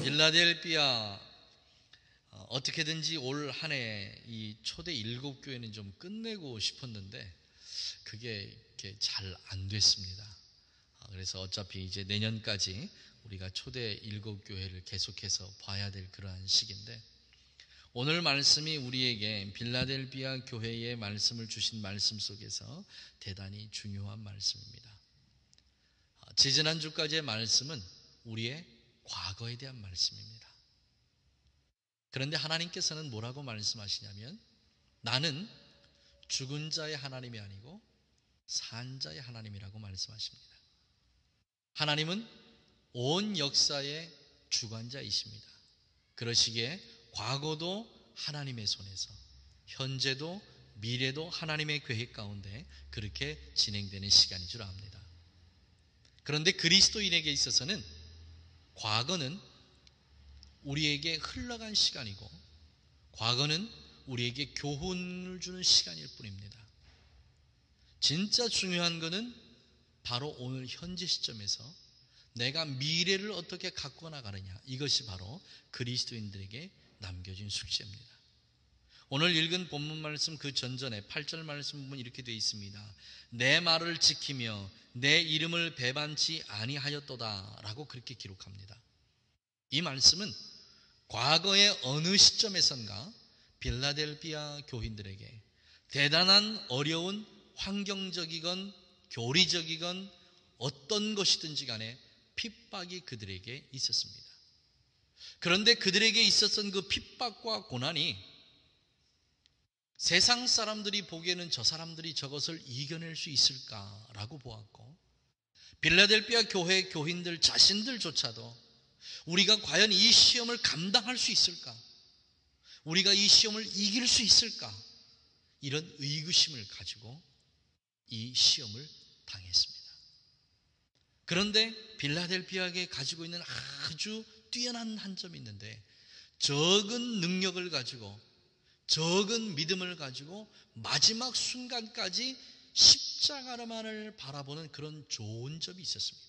필라델피아 어떻게든지 올 한 해 이 초대 7교회는 좀 끝내고 싶었는데 그게 이렇게 잘 안 됐습니다. 그래서 어차피 이제 내년까지 우리가 초대 7교회를 계속해서 봐야 될 그러한 시기인데, 오늘 말씀이 우리에게 필라델피아 교회의 말씀을 주신 말씀 속에서 대단히 중요한 말씀입니다. 지지난주까지의 말씀은 우리의 과거에 대한 말씀입니다. 그런데 하나님께서는 뭐라고 말씀하시냐면, 나는 죽은 자의 하나님이 아니고 산 자의 하나님이라고 말씀하십니다. 하나님은 온 역사의 주관자이십니다. 그러시기에 과거도 하나님의 손에서, 현재도 미래도 하나님의 계획 가운데 그렇게 진행되는 시간인 줄 압니다. 그런데 그리스도인에게 있어서는 과거는 우리에게 흘러간 시간이고, 과거는 우리에게 교훈을 주는 시간일 뿐입니다. 진짜 중요한 것은 바로 오늘 현재 시점에서 내가 미래를 어떻게 갖고 나가느냐, 이것이 바로 그리스도인들에게 남겨진 숙제입니다. 오늘 읽은 본문 말씀 그 전전에 8절 말씀 보면 이렇게 되어 있습니다. 내 말을 지키며 내 이름을 배반치 아니하였도다 라고 그렇게 기록합니다. 이 말씀은 과거의 어느 시점에선가 필라델피아 교인들에게 대단한 어려운 환경적이건 교리적이건 어떤 것이든지 간에 핍박이 그들에게 있었습니다. 그런데 그들에게 있었던 그 핍박과 고난이 세상 사람들이 보기에는 저 사람들이 저것을 이겨낼 수 있을까라고 보았고, 필라델피아 교회 교인들 자신들조차도 우리가 과연 이 시험을 감당할 수 있을까? 우리가 이 시험을 이길 수 있을까? 이런 의구심을 가지고 이 시험을 당했습니다. 그런데 필라델피아에 가지고 있는 아주 뛰어난 한 점이 있는데, 적은 능력을 가지고 적은 믿음을 가지고 마지막 순간까지 십자가만을 바라보는 그런 좋은 점이 있었습니다.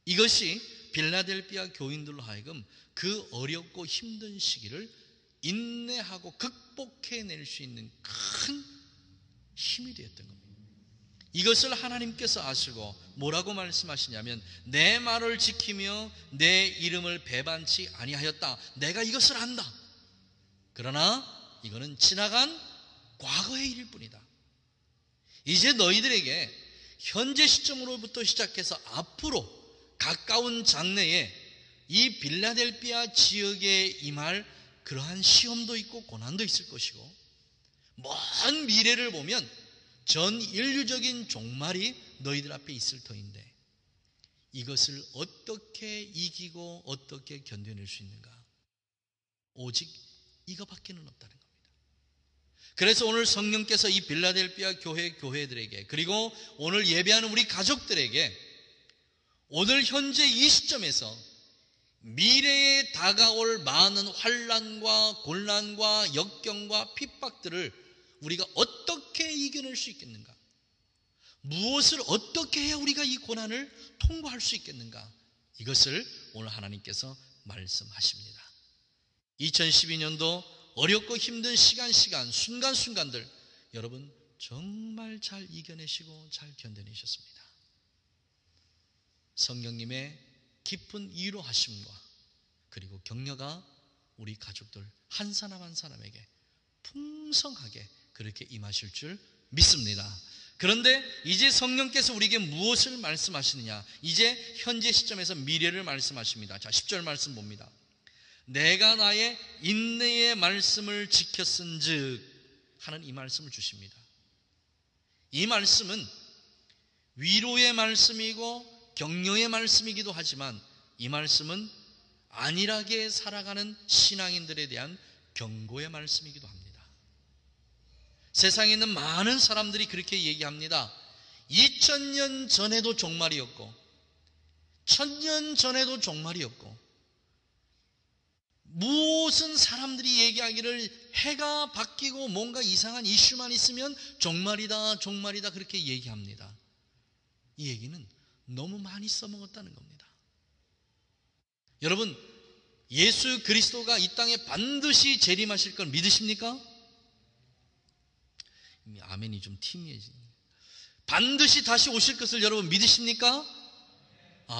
이것이 필라델피아 교인들로 하여금 그 어렵고 힘든 시기를 인내하고 극복해낼 수 있는 큰 힘이 되었던 겁니다. 이것을 하나님께서 아시고 뭐라고 말씀하시냐면, 내 말을 지키며 내 이름을 배반치 아니하였다. 내가 이것을 안다. 그러나 이거는 지나간 과거의 일일 뿐이다. 이제 너희들에게 현재 시점으로부터 시작해서 앞으로 가까운 장래에 이 필라델피아 지역에 임할 그러한 시험도 있고 고난도 있을 것이고, 먼 미래를 보면 전 인류적인 종말이 너희들 앞에 있을 터인데, 이것을 어떻게 이기고 어떻게 견뎌낼 수 있는가? 오직 이거밖에는 없다는 겁니다. 그래서 오늘 성령께서 이 필라델피아 교회들에게, 그리고 오늘 예배하는 우리 가족들에게 오늘 현재 이 시점에서 미래에 다가올 많은 환난과 곤란과 역경과 핍박들을 우리가 어떻게 이겨낼 수 있겠는가? 무엇을 어떻게 해야 우리가 이 고난을 통과할 수 있겠는가? 이것을 오늘 하나님께서 말씀하십니다. 2012년도 어렵고 힘든 순간순간들 여러분 정말 잘 이겨내시고 잘 견뎌내셨습니다. 성령님의 깊은 위로하심과 그리고 격려가 우리 가족들 한 사람 한 사람에게 풍성하게 그렇게 임하실 줄 믿습니다. 그런데 이제 성령께서 우리에게 무엇을 말씀하시느냐? 이제 현재 시점에서 미래를 말씀하십니다. 자, 10절 말씀 봅니다. 내가 나의 인내의 말씀을 지켰은즉 하는 이 말씀을 주십니다. 이 말씀은 위로의 말씀이고 격려의 말씀이기도 하지만, 이 말씀은 안일하게 살아가는 신앙인들에 대한 경고의 말씀이기도 합니다. 세상에 있는 많은 사람들이 그렇게 얘기합니다. 2000년 전에도 종말이었고 1000년 전에도 종말이었고, 무슨 사람들이 얘기하기를 해가 바뀌고 뭔가 이상한 이슈만 있으면 종말이다, 종말이다 그렇게 얘기합니다. 이 얘기는 너무 많이 써먹었다는 겁니다. 여러분, 예수 그리스도가 이 땅에 반드시 재림하실 걸 믿으십니까? 아멘이 좀 팀이에요. 반드시 다시 오실 것을 여러분 믿으십니까?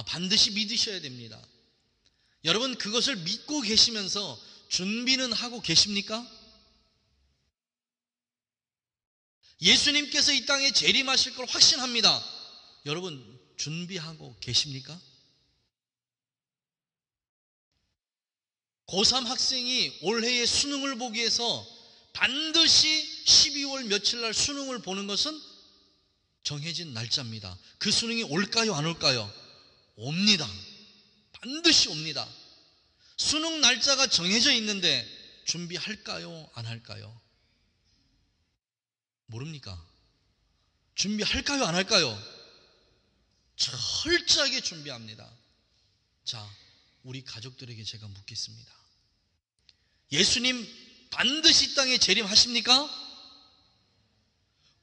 반드시 믿으셔야 됩니다. 여러분, 그것을 믿고 계시면서 준비는 하고 계십니까? 예수님께서 이 땅에 재림하실 걸 확신합니다. 여러분, 준비하고 계십니까? 고3 학생이 올해의 수능을 보기 위해서 반드시 12월 며칠 날 수능을 보는 것은 정해진 날짜입니다. 그 수능이 올까요, 안 올까요? 옵니다. 반드시 옵니다. 수능 날짜가 정해져 있는데 준비할까요, 안 할까요? 모릅니까? 준비할까요, 안 할까요? 철저하게 준비합니다. 자, 우리 가족들에게 제가 묻겠습니다. 예수님 반드시 이 땅에 재림하십니까?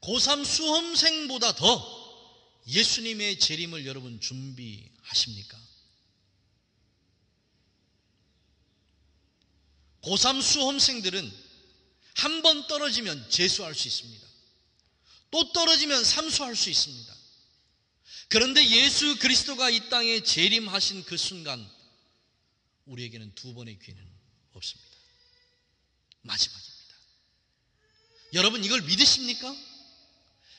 고3 수험생보다 더 예수님의 재림을 여러분 준비하십니까? 고3 수험생들은 한 번 떨어지면 재수할 수 있습니다. 또 떨어지면 삼수할 수 있습니다. 그런데 예수 그리스도가 이 땅에 재림하신 그 순간 우리에게는 두 번의 기회는 없습니다. 마지막입니다. 여러분, 이걸 믿으십니까?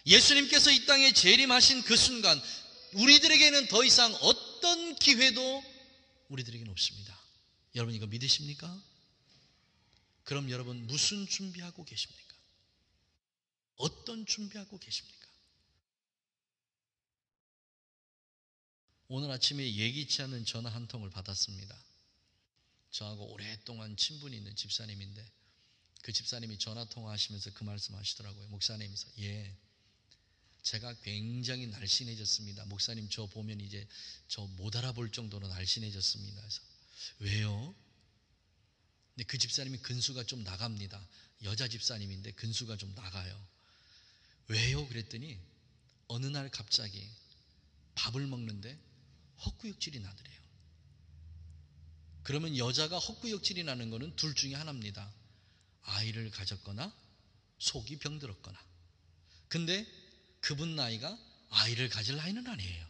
예수님께서 이 땅에 재림하신 그 순간 우리들에게는 더 이상 어떤 기회도 우리들에게는 없습니다. 여러분, 이거 믿으십니까? 그럼 여러분 무슨 준비하고 계십니까? 어떤 준비하고 계십니까? 오늘 아침에 예기치 않은 전화 한 통을 받았습니다. 저하고 오랫동안 친분이 있는 집사님인데 그 집사님이 전화 통화하시면서 그 말씀 하시더라고요. 목사님이서 제가 굉장히 날씬해졌습니다. 목사님, 저 보면 이제 저 못 알아볼 정도로 날씬해졌습니다. 그래서 왜요? 근데 그 집사님이 근수가 좀 나갑니다. 여자 집사님인데 근수가 좀 나가요. 왜요? 그랬더니 어느 날 갑자기 밥을 먹는데 헛구역질이 나더래요. 그러면 여자가 헛구역질이 나는 것은 둘 중에 하나입니다. 아이를 가졌거나 속이 병들었거나. 근데 그분 나이가 아이를 가질 나이는 아니에요.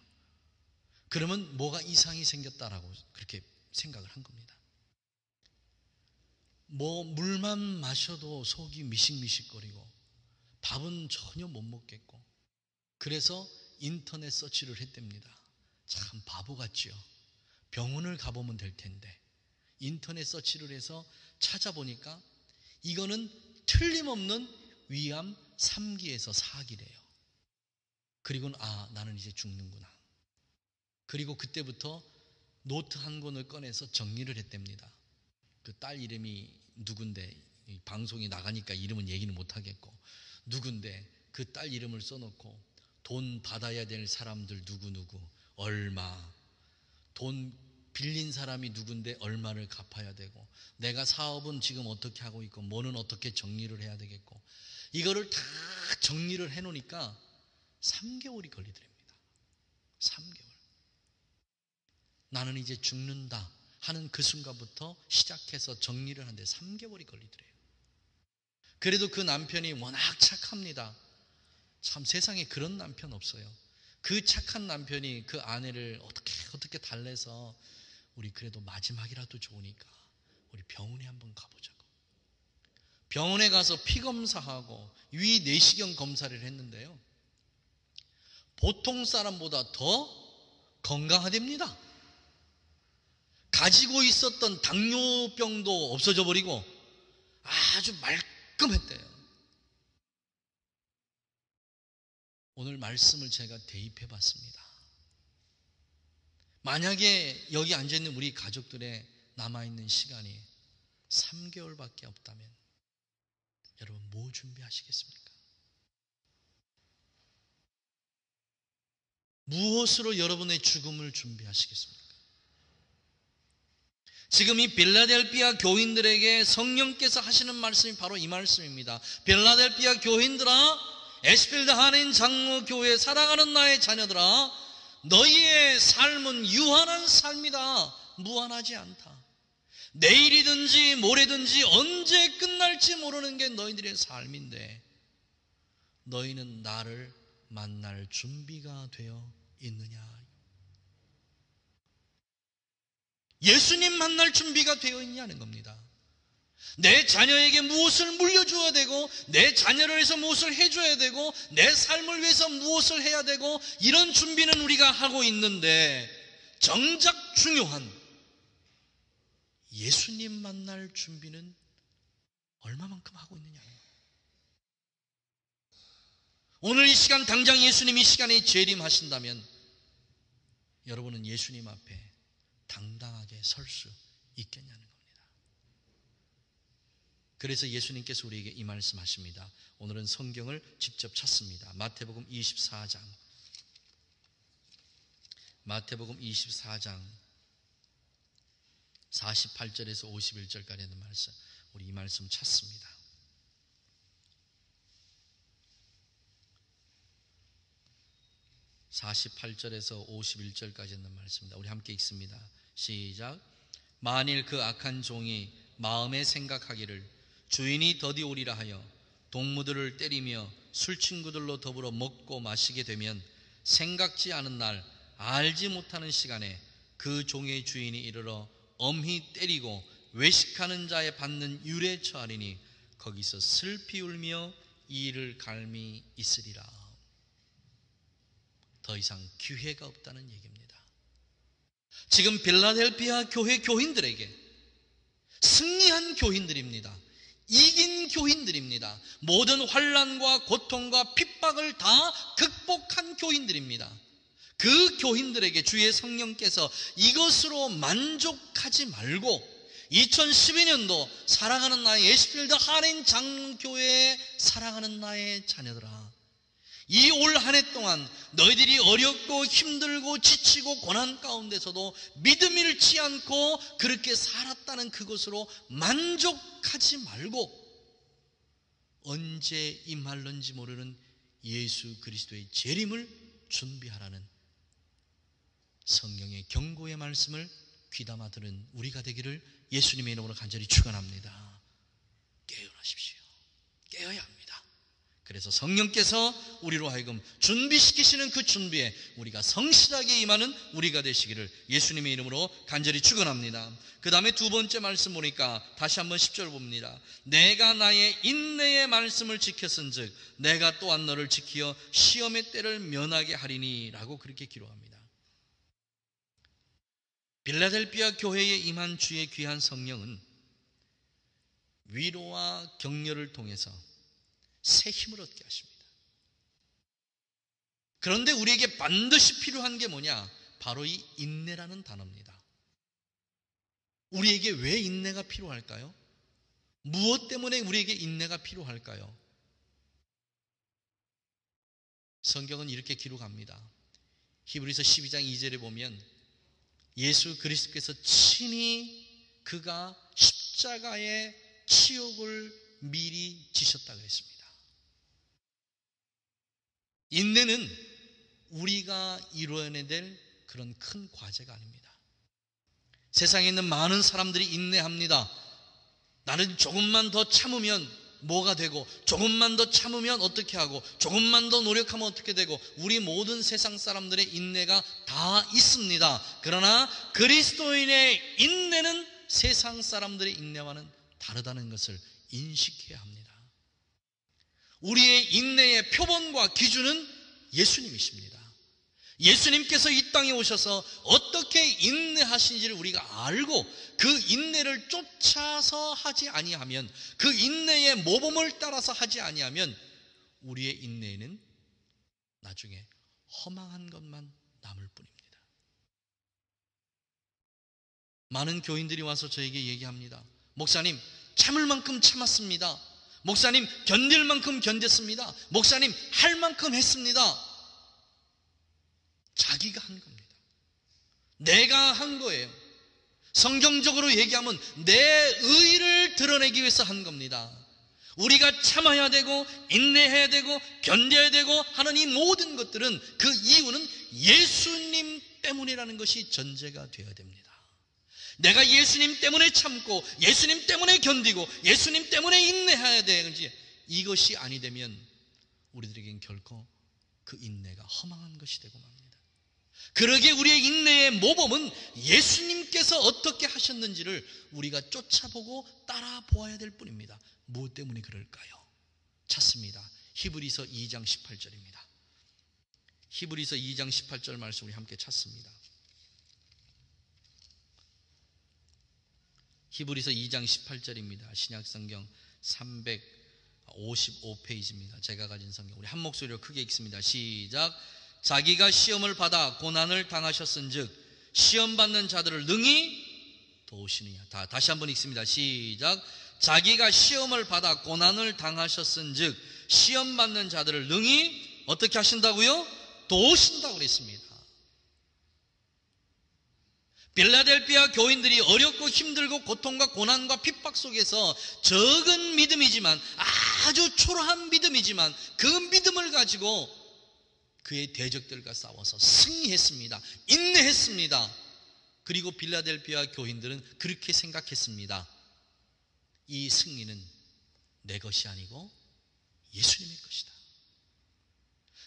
그러면 뭐가 이상이 생겼다라고 그렇게 생각을 한 겁니다. 물만 마셔도 속이 미식미식거리고 밥은 전혀 못 먹겠고, 그래서 인터넷 서치를 했답니다. 참 바보 같지요. 병원을 가보면 될 텐데 인터넷 서치를 해서 찾아보니까 이거는 틀림없는 위암 3기에서 4기래요. 그리고는 나는 이제 죽는구나. 그리고 그때부터 노트 한 권을 꺼내서 정리를 했답니다. 그 딸 이름이 누군데, 방송이 나가니까 이름은 얘기는 못하겠고, 누군데 그 딸 이름을 써놓고 돈 받아야 될 사람들 누구누구 얼마, 돈 빌린 사람이 누군데 얼마를 갚아야 되고, 내가 사업은 지금 어떻게 하고 있고 뭐는 어떻게 정리를 해야 되겠고, 이거를 다 정리를 해놓으니까 3개월이 걸리더랍니다. 3개월. 나는 이제 죽는다 하는 그 순간부터 시작해서 정리를 하는데 3개월이 걸리더래요. 그래도 그 남편이 워낙 착합니다. 참 세상에 그런 남편 없어요. 그 착한 남편이 그 아내를 어떻게 달래서 우리 그래도 마지막이라도 좋으니까 우리 병원에 한번 가보자고. 병원에 가서 피 검사하고 위 내시경 검사를 했는데요, 보통 사람보다 더 건강하답니다. 가지고 있었던 당뇨병도 없어져 버리고 아주 말끔했대요. 오늘 말씀을 제가 대입해 봤습니다. 만약에 여기 앉아있는 우리 가족들의 남아있는 시간이 3개월밖에 없다면 여러분 뭐 준비하시겠습니까? 무엇으로 여러분의 죽음을 준비하시겠습니까? 지금 이 빌라델피아 교인들에게 성령께서 하시는 말씀이 바로 이 말씀입니다. 빌라델피아 교인들아, 에스필드 한인 장로교회 사랑하는 나의 자녀들아, 너희의 삶은 유한한 삶이다. 무한하지 않다. 내일이든지 모레든지 언제 끝날지 모르는 게 너희들의 삶인데 너희는 나를 만날 준비가 되어 있느냐? 예수님 만날 준비가 되어 있냐는 겁니다. 내 자녀에게 무엇을 물려줘야 되고, 내 자녀를 위해서 무엇을 해줘야 되고, 내 삶을 위해서 무엇을 해야 되고, 이런 준비는 우리가 하고 있는데 정작 중요한 예수님 만날 준비는 얼마만큼 하고 있느냐. 오늘 이 시간 당장 예수님이 이 시간에 재림하신다면 여러분은 예수님 앞에 당당하게 설 수 있겠냐는 겁니다. 그래서 예수님께서 우리에게 이 말씀하십니다. 오늘은 성경을 직접 찾습니다. 마태복음 24장 48절에서 51절까지 있는 말씀, 우리 이 말씀 찾습니다. (48절에서 51절까지) 있는 말씀입니다. 우리 함께 읽습니다. 시작. 만일 그 악한 종이 마음에 생각하기를 주인이 더디 오리라 하여 동무들을 때리며 술친구들로 더불어 먹고 마시게 되면 생각지 않은 날 알지 못하는 시간에 그 종의 주인이 이르러 엄히 때리고 외식하는 자에 받는 율에 처하리니 거기서 슬피 울며 이를 갈미 있으리라. 더 이상 기회가 없다는 얘기입니다. 지금 빌라델피아 교회 교인들에게 승리한 교인들입니다. 이긴 교인들입니다. 모든 환난과 고통과 핍박을 다 극복한 교인들입니다. 그 교인들에게 주의 성령께서 이것으로 만족하지 말고 2012년도 사랑하는 나의 에스필드 한인 장로교회에 사랑하는 나의 자녀들아, 이 올 한 해 동안 너희들이 어렵고 힘들고 지치고 고난 가운데서도 믿음 잃지 않고 그렇게 살았다는 그것으로 만족하지 말고 언제 임할런지 모르는 예수 그리스도의 재림을 준비하라는 성령의 경고의 말씀을 귀담아 들은 우리가 되기를 예수님의 이름으로 간절히 축원합니다. 깨어나십시오. 깨어야 합니다. 그래서 성령께서 우리로 하여금 준비시키시는 그 준비에 우리가 성실하게 임하는 우리가 되시기를 예수님의 이름으로 간절히 축원합니다. 그 다음에 두 번째 말씀 보니까 다시 한번 10절 봅니다. 내가 나의 인내의 말씀을 지켰은즉 내가 또한 너를 지키어 시험의 때를 면하게 하리니 라고 그렇게 기록합니다. 빌라델피아 교회에 임한 주의 귀한 성령은 위로와 격려를 통해서 새 힘을 얻게 하십니다. 그런데 우리에게 반드시 필요한 게 뭐냐? 바로 이 인내라는 단어입니다. 우리에게 왜 인내가 필요할까요? 무엇 때문에 우리에게 인내가 필요할까요? 성경은 이렇게 기록합니다. 히브리서 12장 2절에 보면 예수 그리스도께서 친히 그가 십자가의 치욕을 미리 지셨다고 했습니다. 인내는 우리가 이루어내야 될 그런 큰 과제가 아닙니다. 세상에 있는 많은 사람들이 인내합니다. 나는 조금만 더 참으면 뭐가 되고, 조금만 더 참으면 어떻게 하고, 조금만 더 노력하면 어떻게 되고, 우리 모든 세상 사람들의 인내가 다 있습니다. 그러나 그리스도인의 인내는 세상 사람들의 인내와는 다르다는 것을 인식해야 합니다. 우리의 인내의 표본과 기준은 예수님이십니다. 예수님께서 이 땅에 오셔서 어떻게 인내하신지를 우리가 알고 그 인내를 쫓아서 하지 아니하면, 그 인내의 모범을 따라서 하지 아니하면 우리의 인내에는 나중에 허망한 것만 남을 뿐입니다. 많은 교인들이 와서 저에게 얘기합니다. 목사님, 참을 만큼 참았습니다. 목사님, 견딜 만큼 견뎠습니다. 목사님, 할 만큼 했습니다. 자기가 한 겁니다. 내가 한 거예요. 성경적으로 얘기하면 내 의를 드러내기 위해서 한 겁니다. 우리가 참아야 되고 인내해야 되고 견뎌야 되고 하는 이 모든 것들은 그 이유는 예수님 때문이라는 것이 전제가 되어야 됩니다. 내가 예수님 때문에 참고 예수님 때문에 견디고 예수님 때문에 인내해야 되는지, 이것이 아니 되면 우리들에겐 결코 그 인내가 허망한 것이 되고 맙니다. 그러기에 우리의 인내의 모범은 예수님께서 어떻게 하셨는지를 우리가 쫓아보고 따라 보아야 될 뿐입니다. 무엇 때문에 그럴까요? 찾습니다. 히브리서 2장 18절입니다. 히브리서 2장 18절 말씀 우리 함께 찾습니다. 히브리서 2장 18절입니다. 신약성경 355페이지입니다. 제가 가진 성경, 우리 한 목소리로 크게 읽습니다. 시작. 자기가 시험을 받아 고난을 당하셨은즉 시험 받는 자들을 능히 도우시느냐. 다시 한번 읽습니다. 시작. 자기가 시험을 받아 고난을 당하셨은즉 시험 받는 자들을 능히 어떻게 하신다고요? 도우신다고 그랬습니다. 빌라델피아 교인들이 어렵고 힘들고 고통과 고난과 핍박 속에서 적은 믿음이지만, 아주 초라한 믿음이지만 그 믿음을 가지고 그의 대적들과 싸워서 승리했습니다. 인내했습니다. 그리고 빌라델피아 교인들은 그렇게 생각했습니다. 이 승리는 내 것이 아니고 예수님의 것이다.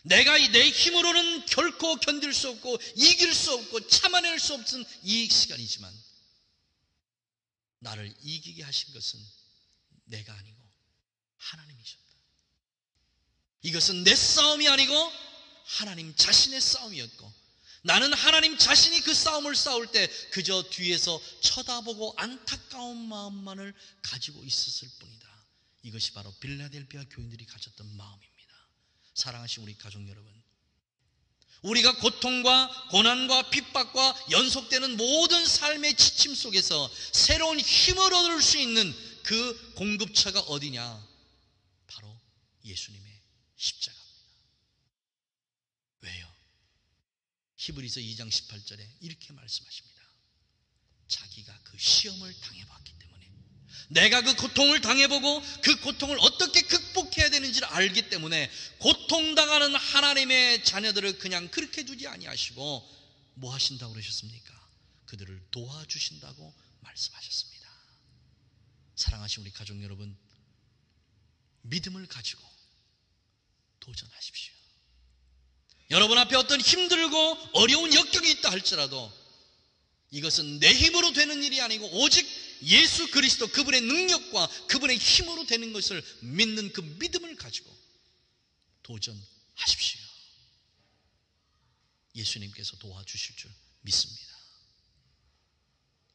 내가 내 힘으로는 결코 견딜 수 없고 이길 수 없고 참아낼 수 없은 이 시간이지만 나를 이기게 하신 것은 내가 아니고 하나님이셨다. 이것은 내 싸움이 아니고 하나님 자신의 싸움이었고, 나는 하나님 자신이 그 싸움을 싸울 때 그저 뒤에서 쳐다보고 안타까운 마음만을 가지고 있었을 뿐이다. 이것이 바로 빌라델피아 교인들이 가졌던 마음입니다. 사랑하신 우리 가족 여러분, 우리가 고통과 고난과 핍박과 연속되는 모든 삶의 지침 속에서 새로운 힘을 얻을 수 있는 그 공급처가 어디냐? 바로 예수님의 십자가입니다. 왜요? 히브리서 2장 18절에 이렇게 말씀하십니다. 자기가 그 시험을 당해봤기 때문에, 내가 그 고통을 당해보고 그 고통을 어떻게 극복해야 되는지를 알기 때문에 고통당하는 하나님의 자녀들을 그냥 그렇게 두지 아니하시고 뭐 하신다고 그러셨습니까? 그들을 도와주신다고 말씀하셨습니다. 사랑하신 우리 가족 여러분, 믿음을 가지고 도전하십시오. 여러분 앞에 어떤 힘들고 어려운 역경이 있다 할지라도 이것은 내 힘으로 되는 일이 아니고 오직 예수 그리스도 그분의 능력과 그분의 힘으로 되는 것을 믿는 그 믿음을 가지고 도전하십시오. 예수님께서 도와주실 줄 믿습니다.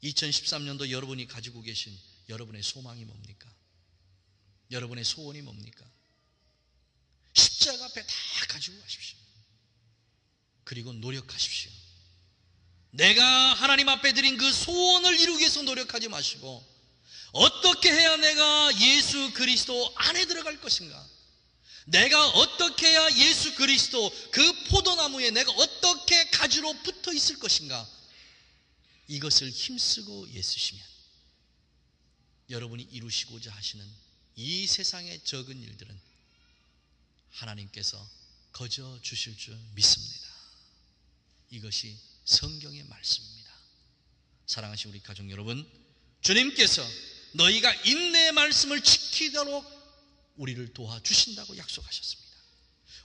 2013년도 여러분이 가지고 계신 여러분의 소망이 뭡니까? 여러분의 소원이 뭡니까? 십자가 앞에 다 가지고 가십시오. 그리고 노력하십시오. 내가 하나님 앞에 드린 그 소원을 이루기 위해서 노력하지 마시고, 어떻게 해야 내가 예수 그리스도 안에 들어갈 것인가? 내가 어떻게 해야 예수 그리스도 그 포도나무에 내가 어떻게 가지로 붙어 있을 것인가? 이것을 힘쓰고 애쓰시면 여러분이 이루시고자 하시는 이 세상의 적은 일들은 하나님께서 거저 주실 줄 믿습니다. 이것이 성경의 말씀입니다. 사랑하신 우리 가족 여러분, 주님께서 너희가 인내의 말씀을 지키도록 우리를 도와주신다고 약속하셨습니다.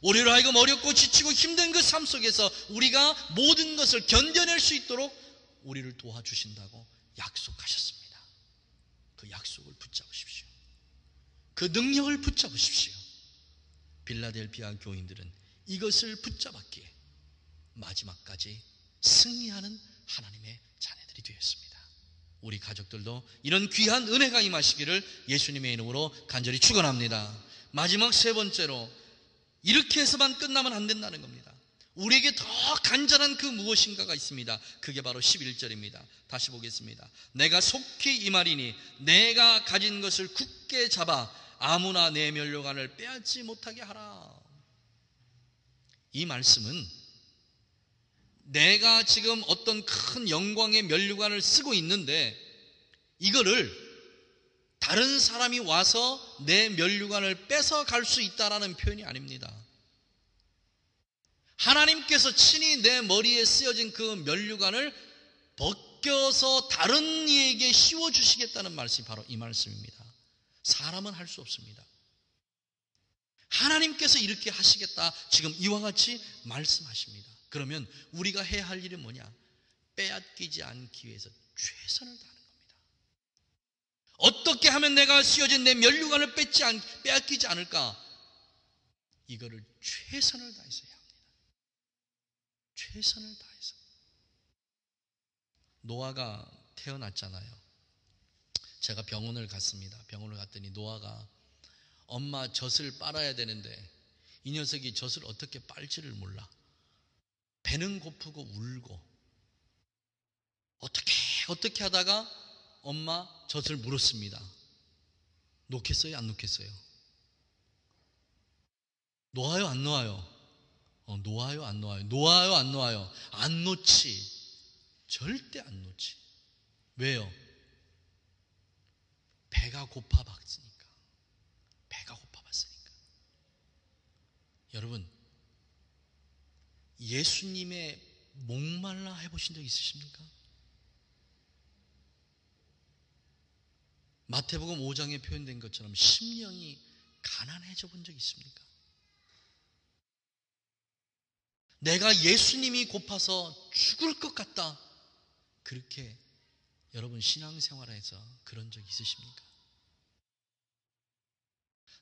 우리로 하여금 어렵고 지치고 힘든 그 삶 속에서 우리가 모든 것을 견뎌낼 수 있도록 우리를 도와주신다고 약속하셨습니다. 그 약속을 붙잡으십시오. 그 능력을 붙잡으십시오. 빌라델피아 교인들은 이것을 붙잡았기에 마지막까지 승리하는 하나님의 자녀들이 되었습니다. 우리 가족들도 이런 귀한 은혜가 임하시기를 예수님의 이름으로 간절히 축원합니다. 마지막 세 번째로, 이렇게 해서만 끝나면 안 된다는 겁니다. 우리에게 더 간절한 그 무엇인가가 있습니다. 그게 바로 11절입니다. 다시 보겠습니다. 내가 속히 임하리니 내가 가진 것을 굳게 잡아 아무나 내 면류관을 빼앗지 못하게 하라. 이 말씀은 내가 지금 어떤 큰 영광의 면류관을 쓰고 있는데 이거를 다른 사람이 와서 내 면류관을 뺏어갈 수 있다라는 표현이 아닙니다. 하나님께서 친히 내 머리에 쓰여진 그 면류관을 벗겨서 다른 이에게 씌워주시겠다는 말씀이 바로 이 말씀입니다. 사람은 할 수 없습니다. 하나님께서 이렇게 하시겠다 지금 이와 같이 말씀하십니다. 그러면 우리가 해야 할 일은 뭐냐? 빼앗기지 않기 위해서 최선을 다하는 겁니다. 어떻게 하면 내가 씌워진 내 면류관을 빼앗기지 않을까? 이거를 최선을 다해서 해야 합니다. 최선을 다해서. 노아가 태어났잖아요. 제가 병원을 갔습니다. 병원을 갔더니 노아가 엄마 젖을 빨아야 되는데 이 녀석이 젖을 어떻게 빨지를 몰라. 배는 고프고 울고 어떻게 하다가 엄마 젖을 물었습니다. 놓겠어요? 안 놓겠어요? 놓아요? 안 놓아요? 놓아요? 안 놓아요? 놓아요? 안 놓아요? 안 놓지. 절대 안 놓지. 왜요? 배가 고파봤으니까. 배가 고파봤으니까. 여러분, 예수님의 목말라 해보신 적 있으십니까? 마태복음 5장에 표현된 것처럼 심령이 가난해져 본 적 있습니까? 내가 예수님이 고파서 죽을 것 같다. 그렇게 여러분 신앙생활에서 그런 적 있으십니까?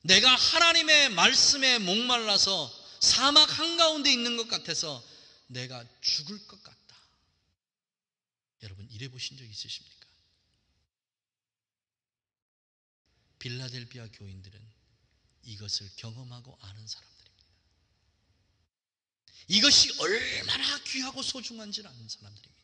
내가 하나님의 말씀에 목말라서 사막 한가운데 있는 것 같아서 내가 죽을 것 같다. 여러분 이래 보신 적 있으십니까? 빌라델비아 교인들은 이것을 경험하고 아는 사람들입니다. 이것이 얼마나 귀하고 소중한지를 아는 사람들입니다.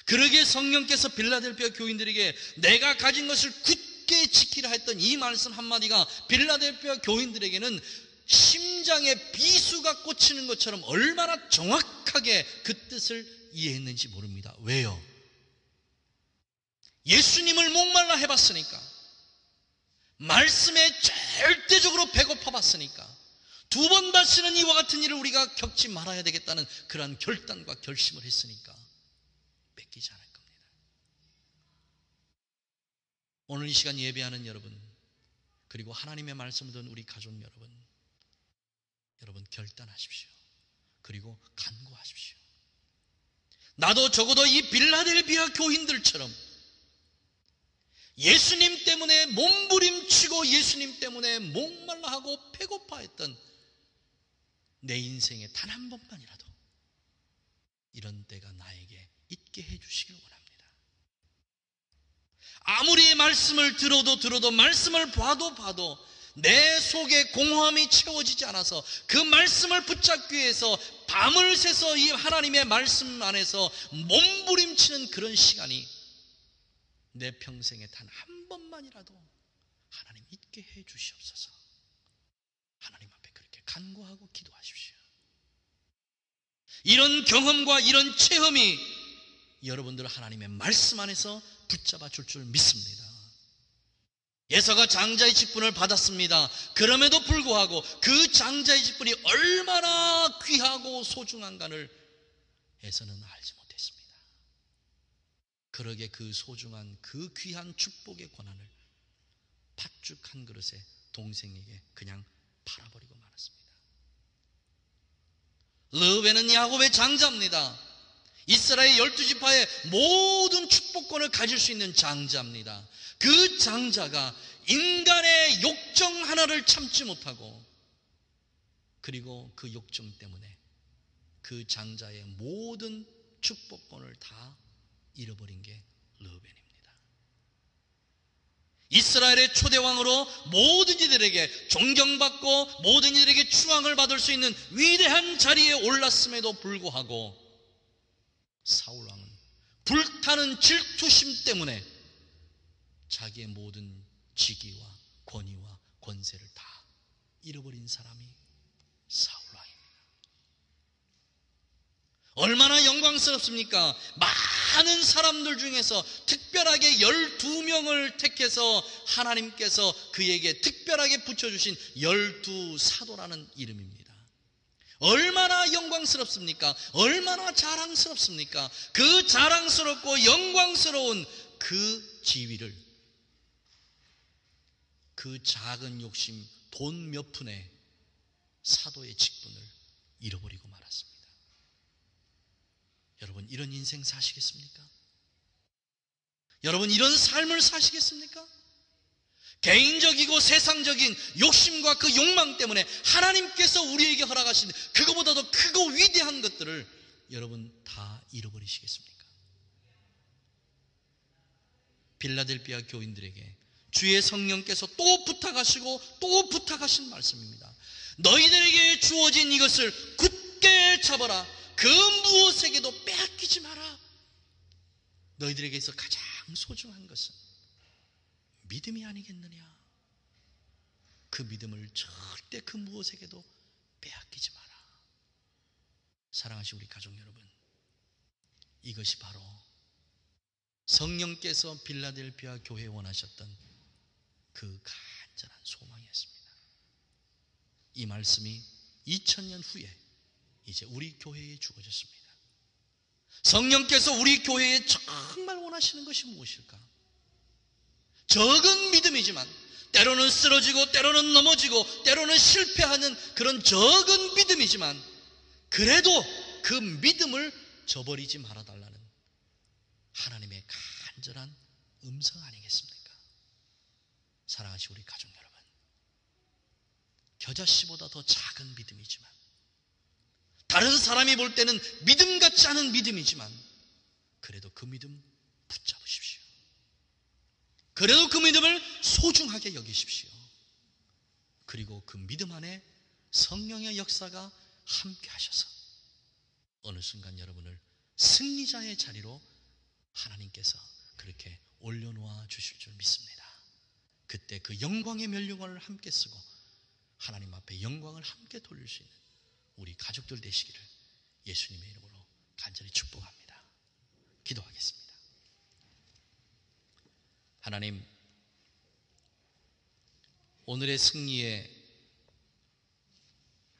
그러기에 성령께서 빌라델비아 교인들에게 내가 가진 것을 굳게 지키라 했던 이 말씀 한마디가 빌라델비아 교인들에게는 심장에 비수가 꽂히는 것처럼 얼마나 정확하게 그 뜻을 이해했는지 모릅니다. 왜요? 예수님을 목말라 해봤으니까, 말씀에 절대적으로 배고파 봤으니까, 두 번 다시는 이와 같은 일을 우리가 겪지 말아야 되겠다는 그러한 결단과 결심을 했으니까 뺏기지 않을 겁니다. 오늘 이 시간 예배하는 여러분, 그리고 하나님의 말씀을 듣는 우리 가족 여러분 결단하십시오. 그리고 간구하십시오. 나도 적어도 이 빌라델비아 교인들처럼 예수님 때문에 몸부림치고 예수님 때문에 목말라하고 배고파했던 내 인생에 단 한 번만이라도 이런 때가 나에게 있게 해주시길 원합니다. 아무리 말씀을 들어도 말씀을 봐도 내 속에 공허함이 채워지지 않아서 그 말씀을 붙잡기 위해서 밤을 새서 이 하나님의 말씀 안에서 몸부림치는 그런 시간이 내 평생에 단 한 번만이라도 하나님 있게 해 주시옵소서. 하나님 앞에 그렇게 간구하고 기도하십시오. 이런 경험과 이런 체험이 여러분들 하나님의 말씀 안에서 붙잡아 줄 줄 믿습니다. 예서가 장자의 직분을 받았습니다. 그럼에도 불구하고 그 장자의 직분이 얼마나 귀하고 소중한가를 예서는 알지 못했습니다. 그러게 그 소중한 그 귀한 축복의 권한을 팥죽 한 그릇에 동생에게 그냥 팔아버리고 말았습니다. 르우벤은 야곱의 장자입니다. 이스라엘 12지파의 모든 축복권을 가질 수 있는 장자입니다. 그 장자가 인간의 욕정 하나를 참지 못하고, 그리고 그 욕정 때문에 그 장자의 모든 축복권을 다 잃어버린 게 르우벤입니다. 이스라엘의 초대왕으로 모든 이들에게 존경받고 모든 이들에게 추앙을 받을 수 있는 위대한 자리에 올랐음에도 불구하고 사울 왕은 불타는 질투심 때문에 자기의 모든 직위와 권위와 권세를 다 잃어버린 사람이 사울 왕입니다. 얼마나 영광스럽습니까? 많은 사람들 중에서 특별하게 12명을 택해서 하나님께서 그에게 특별하게 붙여주신 12사도라는 이름입니다. 얼마나 영광스럽습니까? 얼마나 자랑스럽습니까? 그 자랑스럽고 영광스러운 그 지위를, 그 작은 욕심 돈 몇 푼에 사도의 직분을 잃어버리고 말았습니다. 여러분, 이런 인생 사시겠습니까? 여러분, 이런 삶을 사시겠습니까? 개인적이고 세상적인 욕심과 그 욕망 때문에 하나님께서 우리에게 허락하신 그거보다도 크고 위대한 것들을 여러분 다 잃어버리시겠습니까? 빌라델비아 교인들에게 주의 성령께서 또 부탁하시고 또 부탁하신 말씀입니다. 너희들에게 주어진 이것을 굳게 잡아라. 그 무엇에게도 빼앗기지 마라. 너희들에게서 가장 소중한 것은 믿음이 아니겠느냐. 그 믿음을 절대 그 무엇에게도 빼앗기지 마라. 사랑하시는 우리 가족 여러분, 이것이 바로 성령께서 빌라델비아 교회에 원하셨던 그 간절한 소망이었습니다. 이 말씀이 2000년 후에 이제 우리 교회에 주어졌습니다. 성령께서 우리 교회에 정말 원하시는 것이 무엇일까? 적은 믿음이지만 때로는 쓰러지고 때로는 넘어지고 때로는 실패하는 그런 적은 믿음이지만 그래도 그 믿음을 저버리지 말아달라는 하나님의 간절한 음성 아니겠습니까? 사랑하시는 우리 가족 여러분, 겨자씨보다 더 작은 믿음이지만, 다른 사람이 볼 때는 믿음 같지 않은 믿음이지만 그래도 그 믿음 붙잡으십시오. 그래도 그 믿음을 소중하게 여기십시오. 그리고 그 믿음 안에 성령의 역사가 함께 하셔서 어느 순간 여러분을 승리자의 자리로 하나님께서 그렇게 올려놓아 주실 줄 믿습니다. 그때 그 영광의 면류관을 함께 쓰고 하나님 앞에 영광을 함께 돌릴 수 있는 우리 가족들 되시기를 예수님의 이름으로 간절히 축복합니다. 기도하겠습니다. 하나님, 오늘의 승리에,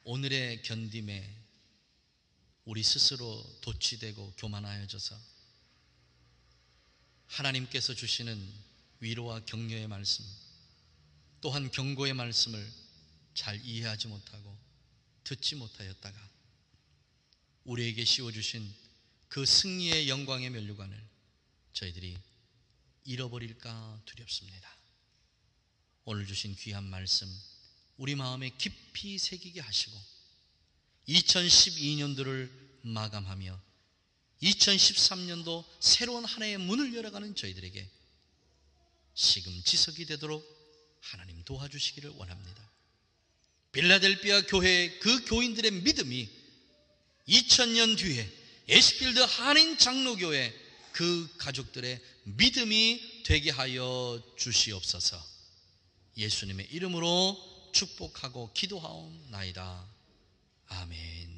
오늘의 견딤에 우리 스스로 도취되고 교만하여져서 하나님께서 주시는 위로와 격려의 말씀, 또한 경고의 말씀을 잘 이해하지 못하고 듣지 못하였다가 우리에게 씌워주신 그 승리의 영광의 면류관을 저희들이 잃어버릴까 두렵습니다. 오늘 주신 귀한 말씀 우리 마음에 깊이 새기게 하시고 2012년도를 마감하며 2013년도 새로운 한 해의 문을 열어가는 저희들에게 시금지석이 되도록 하나님 도와주시기를 원합니다. 빌라델비아 교회의 그 교인들의 믿음이 2000년 뒤에 에스필드 한인 장로교회 그 가족들의 믿음이 되게 하여 주시옵소서. 예수님의 이름으로 축복하고 기도하옵나이다. 아멘.